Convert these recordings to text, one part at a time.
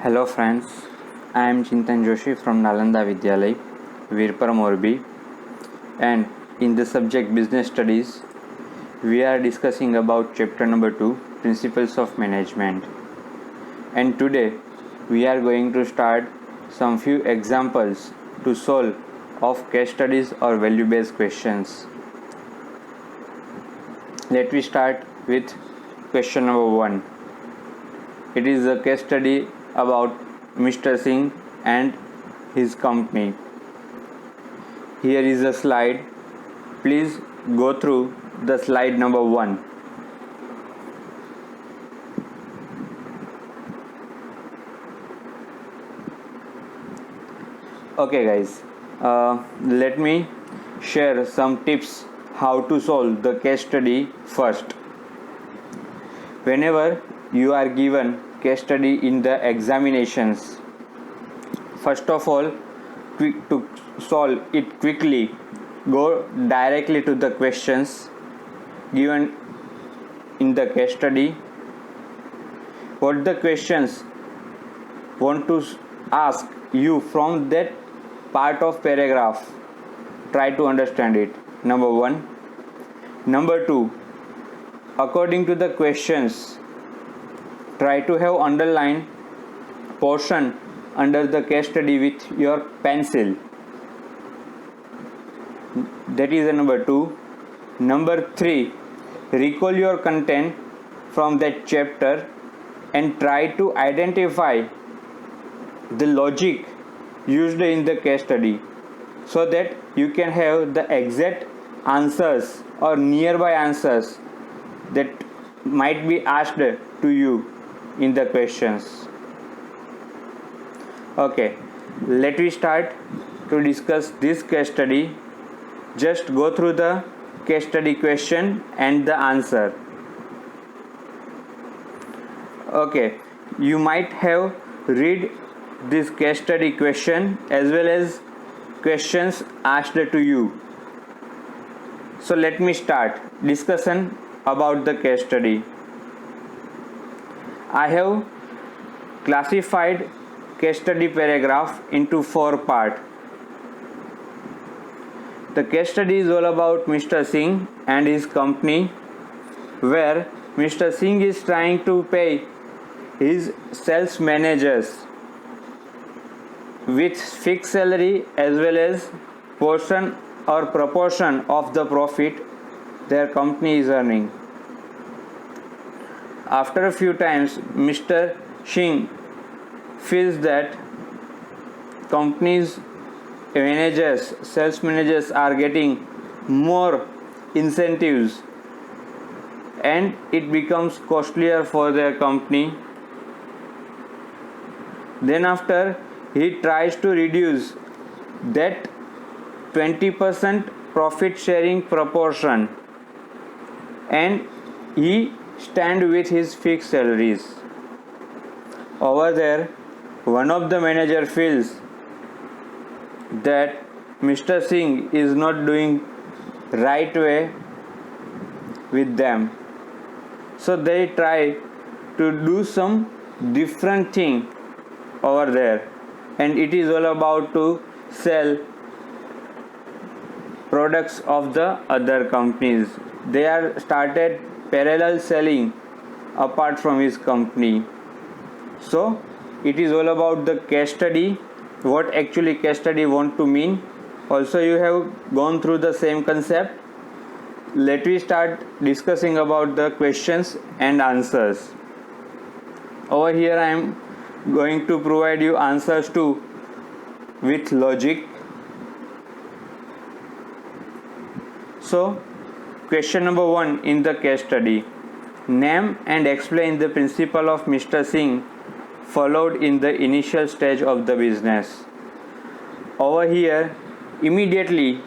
Hello friends, I am Chintan Joshi from Nalanda Vidyalay, Virpur Morbi, and in the subject Business Studies, we are discussing about chapter number 2, Principles of Management. And today we are going to start some few examples to solve of case studies or value-based questions. Let me start with question number 1. It is a case study about Mr. Singh and his company. Here is a slide. Please go through the slide number 1. Okay guys, let me share some tips how to solve the case study first. Whenever you are given case study in the examinations, first of all, to solve it quickly, go directly to the questions given in the case study. What the questions want to ask you from that part of paragraph, try to understand it. Number 1. Number 2, according to the questions, try to have underlined portion under the case study with your pencil. That is number 2. Number 3, recall your content from that chapter and try to identify the logic used in the case study so that you can have the exact answers or nearby answers that might be asked to you in the questions. Okay, let me start to discuss this case study. Just go through the case study question and the answer. Okay, you might have read this case study question as well as questions asked to you. So let me start discussion about the case study. I have classified case study paragraph into 4 parts. The case study is all about Mr. Singh and his company, where Mr. Singh is trying to pay his sales managers with fixed salary as well as portion or proportion of the profit their company is earning. After a few times, Mr. Singh feels that companies managers, sales managers are getting more incentives and it becomes costlier for their company. Then after, he tries to reduce that 20% profit sharing proportion and he stand with his fixed salaries. Over there, one of the manager feels that Mr. Singh is not doing right way with them. So they try to do some different thing over there, and it is all about to sell products of the other companies. They are started parallel selling apart from his company. So it is all about the case study, what actually case study want to mean. Also you have gone through the same concept. Let me start discussing about the questions and answers. Over here I am going to provide you answers to with logic. So question number 1 in the case study, name and explain the principle of Mr. Singh followed in the initial stage of the business. Over here immediately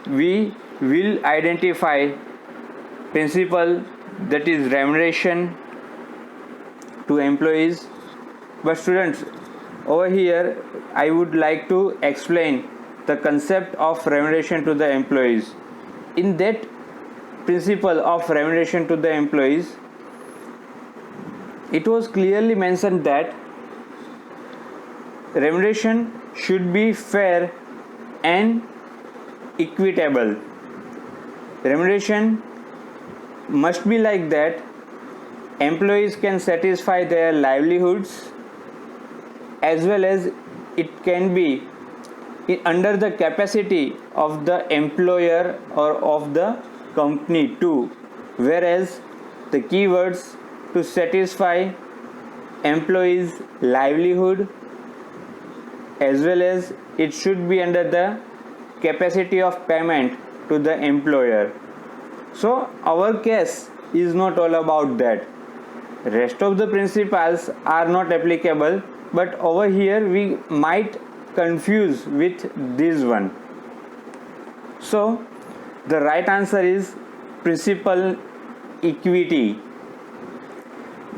we will identify principle, that is remuneration to employees. But students, over here I would like to explain the concept of remuneration to the employees. In that principle of remuneration to the employees, it was clearly mentioned that remuneration should be fair and equitable. Remuneration must be like that employees can satisfy their livelihoods, as well as it can be under the capacity of the employer or of the company too, whereas the keywords to satisfy employees livelihood as well as it should be under the capacity of payment to the employer. So our case is not all about that. Rest of the principles are not applicable, but over here we might confuse with this one. So the right answer is principal equity,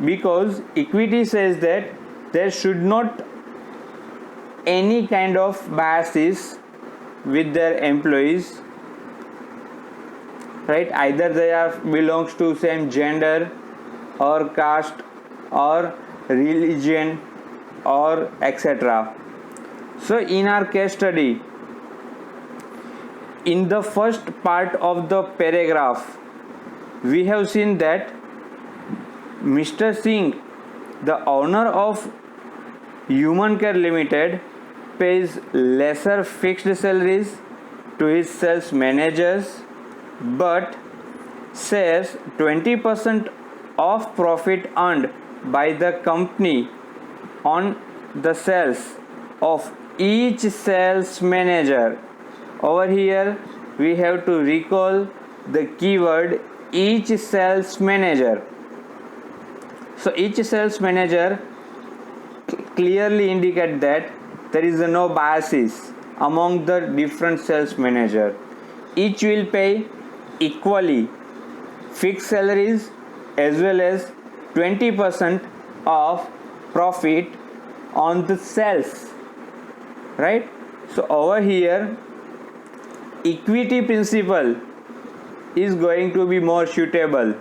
because equity says that there should not any kind of biases with their employees, right? Either they are belongs to same gender or caste or religion or etc. So in our case study, in the first part of the paragraph, we have seen that Mr. Singh, the owner of Human Care Limited, pays lesser fixed salaries to his sales managers, but shares 20% of profit earned by the company on the sales of each sales manager. Over here we have to recall the keyword each sales manager. So each sales manager clearly indicate that there is no biases among the different sales manager. Each will pay equally fixed salaries as well as 20% of profit on the sales, right? So over here equity principle is going to be more suitable,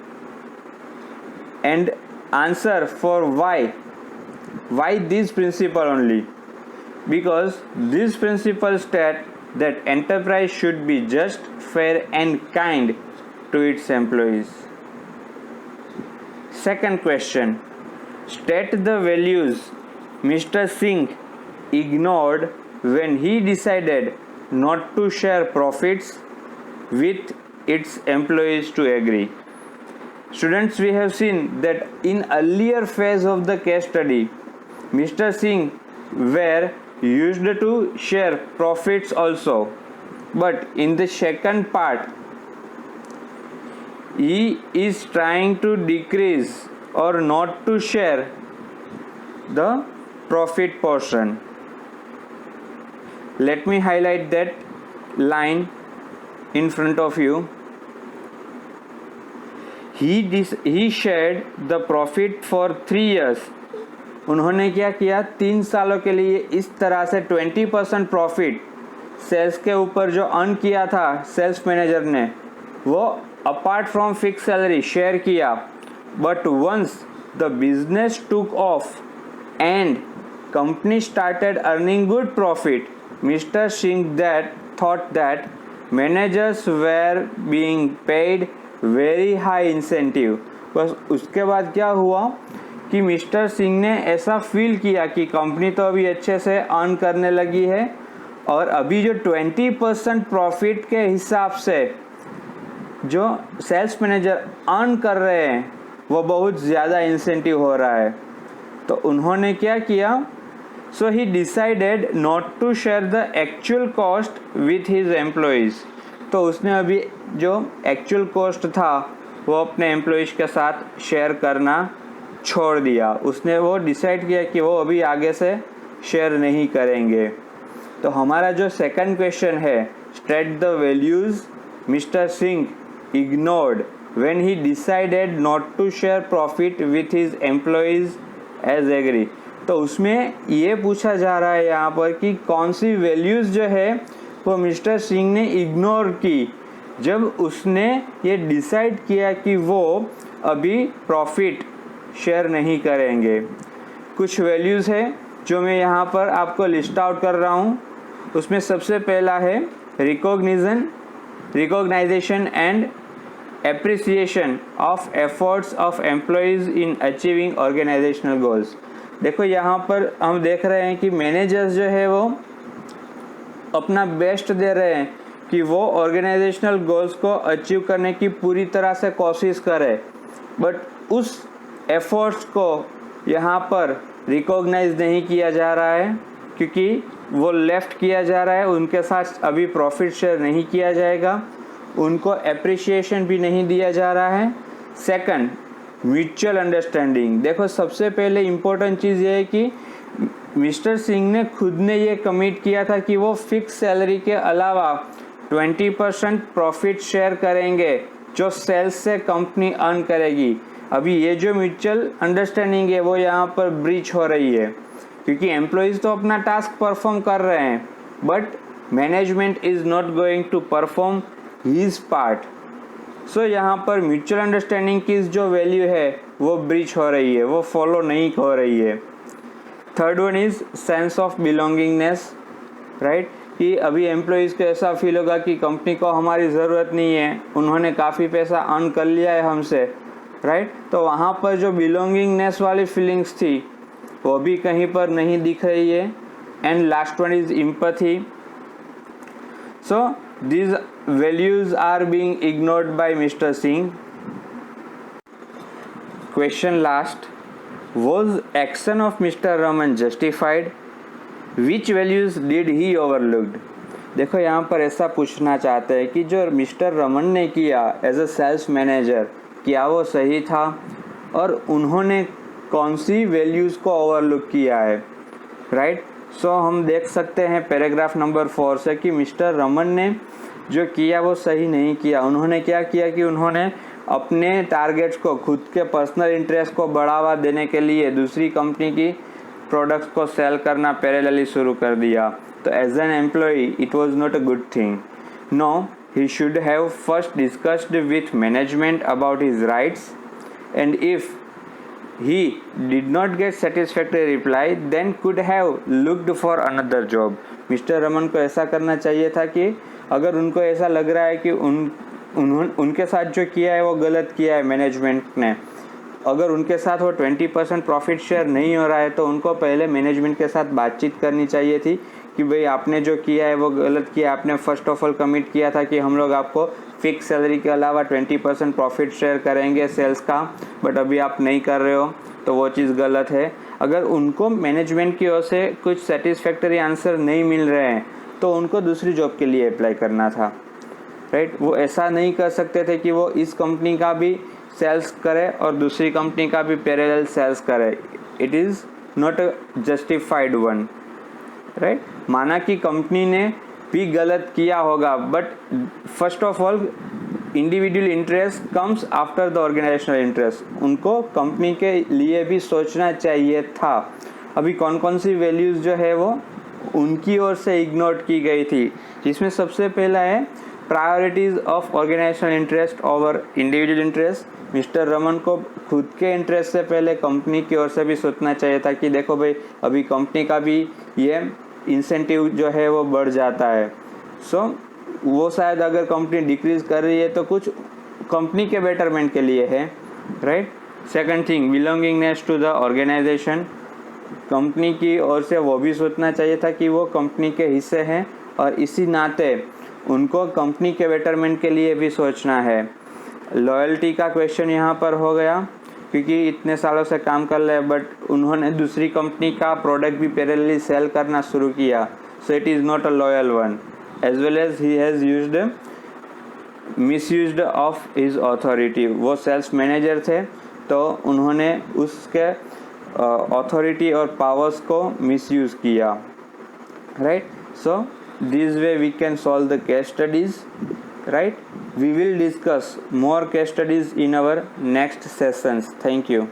and answer for why this principle only, because this principle state that enterprise should be just, fair and kind to its employees. Second question, state the values Mr. Singh ignored when he decided not to share profits with its employees to agree. Students, we have seen that in earlier phase of the case study, Mr. Singh were used to share profits also, but in the second part he is trying to decrease or not to share the profit portion. Let me highlight that line in front of you. He shared the profit for 3 years. उन्होंने क्या किया, 3 सालों के लिए इस तरह से 20% profit sales के ऊपर जो अर्न किया था सेल्स मैनेजर ने, वो apart from fix salary share किया. But once the business took off and company started earning good profit, mister Singh that thought that managers were being paid very high incentive. बस उसके बाद क्या हुआ कि मिस्टर सिंह ने ऐसा फील किया कि कंपनी तो अभी अच्छे से अर्न करने लगी है और अभी जो 20% प्रॉफिट के हिसाब से जो सेल्स मैनेजर अर्न कर रहे हैं वो बहुत ज़्यादा इंसेंटिव हो रहा है. तो उन्होंने क्या किया, so he decided not to share the actual cost with his employees. तो उसने अभी जो एक्चुअल कॉस्ट था वो अपने एम्प्लॉयज़ के साथ शेयर करना छोड़ दिया. उसने वो डिसाइड किया कि वो अभी आगे से शेयर नहीं करेंगे. तो हमारा जो सेकंड क्वेश्चन है, state the values Mister Singh ignored when he decided not to share profit with his employees as agree. तो उसमें ये पूछा जा रहा है यहाँ पर कि कौन सी वैल्यूज़ जो है वो मिस्टर सिंह ने इग्नोर की जब उसने ये डिसाइड किया कि वो अभी प्रॉफिट शेयर नहीं करेंगे. कुछ वैल्यूज़ है जो मैं यहाँ पर आपको लिस्ट आउट कर रहा हूँ उसमें सबसे पहला है recognisation and appreciation of efforts of employees in achieving organisational goals. देखो यहाँ पर हम देख रहे हैं कि मैनेजर्स जो है वो अपना बेस्ट दे रहे हैं कि वो ऑर्गेनाइजेशनल गोल्स को अचीव करने की पूरी तरह से कोशिश करें, बट उस एफर्ट्स को यहाँ पर रिकॉग्नाइज नहीं किया जा रहा है क्योंकि वो लेफ्ट किया जा रहा है। उनके साथ अभी प्रॉफिट शेयर नहीं किया जाएगा, उनको एप्रिसिएशन भी नहीं दिया जा रहा है। Second, mutual understanding. देखो सबसे पहले इम्पोर्टेंट चीज़ ये है कि मिस्टर सिंह ने खुद ने ये कमिट किया था कि वो फिक्स सैलरी के अलावा 20% प्रॉफिट शेयर करेंगे जो सेल्स से कंपनी अर्न करेगी। अभी ये जो म्यूचुअल अंडरस्टैंडिंग है वो यहाँ पर ब्रीच हो रही है क्योंकि एम्प्लॉयज़ तो अपना टास्क परफॉर्म कर रहे हैं but management is not going to perform his part. So यहाँ पर म्यूचुअल अंडरस्टैंडिंग की जो वैल्यू है वो ब्रीच हो रही है, वो फॉलो नहीं हो रही है। Third one is sense of belongingness, right, कि अभी एम्प्लॉयज़ को ऐसा फील होगा कि कंपनी को हमारी ज़रूरत नहीं है, उन्होंने काफ़ी पैसा अर्न कर लिया है हमसे, राइट। तो वहाँ पर जो बिलोंगिंगनेस वाली फीलिंग्स थी वो भी कहीं पर नहीं दिख रही है। And last one is empathy. So these values are being ignored by Mr. Singh. Question last, was action of Mr. Raman justified? Which values did he overlooked? देखो यहाँ पर ऐसा पूछना चाहते हैं कि जो मिस्टर रमन ने किया एज अ सेल्स मैनेजर, क्या वो सही था और उन्होंने कौन सी वैल्यूज़ को ओवरलुक किया है, राइट। सो हम देख सकते हैं पैराग्राफ नंबर 4 से कि मिस्टर रमन ने जो किया वो सही नहीं किया। उन्होंने क्या किया कि उन्होंने अपने टारगेट्स को, खुद के पर्सनल इंटरेस्ट को बढ़ावा देने के लिए दूसरी कंपनी की प्रोडक्ट्स को सेल करना पैरेलली शुरू कर दिया। तो as an employee it was not a good thing. No, he should have first discussed with management about his rights and if he did not get satisfactory reply then could have looked for another job। Mister Raman को ऐसा करना चाहिए था कि अगर उनको ऐसा लग रहा है कि उनके साथ जो किया है वो गलत किया है मैनेजमेंट ने, अगर उनके साथ वो 20% प्रॉफिट शेयर नहीं हो रहा है तो उनको पहले मैनेजमेंट के साथ बातचीत करनी चाहिए थी कि भाई आपने जो किया है वो गलत किया। आपने फर्स्ट ऑफ ऑल कमिट किया था कि हम लोग आपको फिक्स सैलरी के अलावा 20% प्रॉफिट शेयर करेंगे सेल्स का, बट अभी आप नहीं कर रहे हो, तो वो चीज़ गलत है। अगर उनको मैनेजमेंट की ओर से कुछ सेटिस्फैक्टरी आंसर नहीं मिल रहे हैं तो उनको दूसरी जॉब के लिए अप्लाई करना था, राइट। वो ऐसा नहीं कर सकते थे कि वो इस कंपनी का भी सेल्स करे और दूसरी कंपनी का भी पैरेलल सेल्स करे। It is not a justified one, right. माना कि कंपनी ने भी गलत किया होगा but first of all individual interest comes after the organisational interest. उनको कंपनी के लिए भी सोचना चाहिए था। अभी कौन कौन सी वैल्यूज़ जो है वो उनकी ओर से इग्नोर की गई थी, जिसमें सबसे पहला है priorities of organisational interest over individual interest. Mister Raman को खुद के इंटरेस्ट से पहले कंपनी की ओर से भी सोचना चाहिए था कि देखो भाई अभी कंपनी का भी ये इंसेंटिव जो है वो बढ़ जाता है। सो वो शायद अगर कंपनी डिक्रीज कर रही है तो कुछ कंपनी के बेटरमेंट के लिए है, right. Second thing, belongingness to the organisation. Company की ओर से वो भी सोचना चाहिए था कि वो कंपनी के हिस्से हैं और इसी नाते उनको कंपनी के बेटरमेंट के लिए भी सोचना है। लॉयल्टी का क्वेश्चन यहाँ पर हो गया क्योंकि इतने सालों से काम कर रहे हैं बट उन्होंने दूसरी कंपनी का प्रोडक्ट भी पैरेलली सेल करना शुरू किया। So it is not a loyal one. As well as he has used misused of his authority. वो सेल्स मैनेजर थे तो उन्होंने उसके अथॉरिटी और पावर्स को मिसयूज़ किया, right. So this way we can solve the case studies, right. We will discuss more case studies in our next sessions. Thank you.